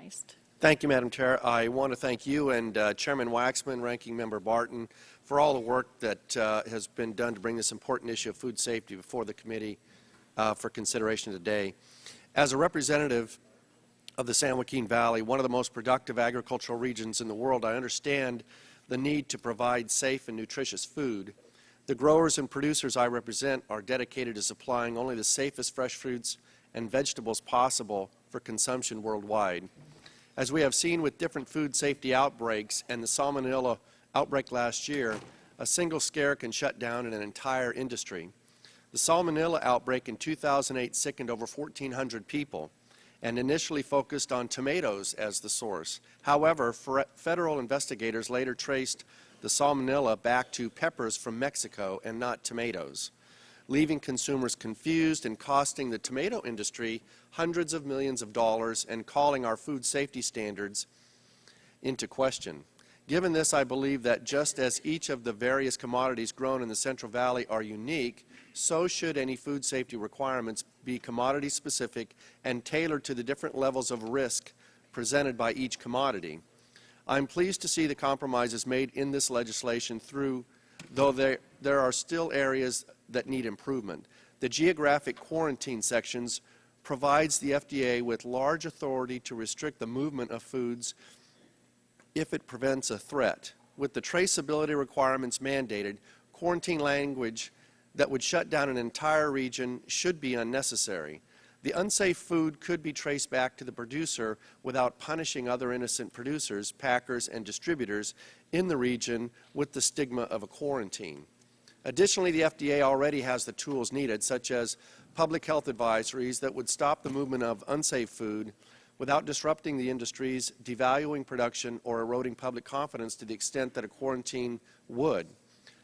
recognized. Thank you, Madam Chair. I want to thank you and Chairman Waxman, Ranking Member Barton, for all the work that has been done to bring this important issue of food safety before the committee for consideration today. As a representative of the San Joaquin Valley, one of the most productive agricultural regions in the world, I understand the need to provide safe and nutritious food. The growers and producers I represent are dedicated to supplying only the safest fresh fruits and vegetables possible for consumption worldwide. As we have seen with different food safety outbreaks and the salmonella outbreak last year, a single scare can shut down an entire industry. The salmonella outbreak in 2008 sickened over 1,400 people and initially focused on tomatoes as the source. However, federal investigators later traced the salmonella back to peppers from Mexico and not tomatoes, leaving consumers confused and costing the tomato industry hundreds of millions of dollars and calling our food safety standards into question. Given this, I believe that just as each of the various commodities grown in the Central Valley are unique, so should any food safety requirements be commodity specific and tailored to the different levels of risk presented by each commodity. I'm pleased to see the compromises made in this legislation though there are still areas that need improvement. The geographic quarantine sections provides the FDA with large authority to restrict the movement of foods if it prevents a threat. With the traceability requirements mandated, quarantine language that would shut down an entire region should be unnecessary. The unsafe food could be traced back to the producer without punishing other innocent producers, packers, and distributors in the region with the stigma of a quarantine. Additionally, the FDA already has the tools needed, such as public health advisories that would stop the movement of unsafe food without disrupting the industries, devaluing production, or eroding public confidence to the extent that a quarantine would.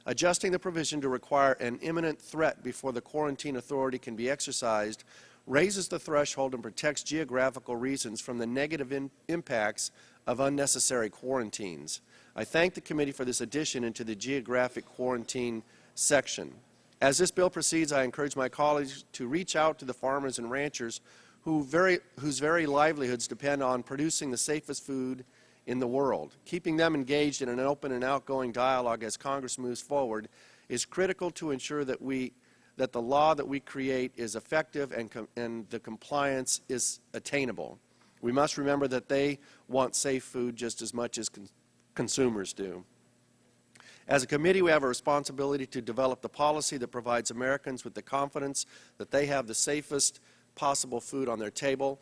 Adjusting the provision to require an imminent threat before the quarantine authority can be exercised raises the threshold and protects geographical reasons from the negative impacts of unnecessary quarantines. I thank the committee for this addition into the geographic quarantine section. As this bill proceeds, I encourage my colleagues to reach out to the farmers and ranchers whose very livelihoods depend on producing the safest food in the world. Keeping them engaged in an open and outgoing dialogue as Congress moves forward is critical to ensure that the law that we create is effective and the compliance is attainable. We must remember that they want safe food just as much as consumers do. As a committee, we have a responsibility to develop the policy that provides Americans with the confidence that they have the safest possible food on their table.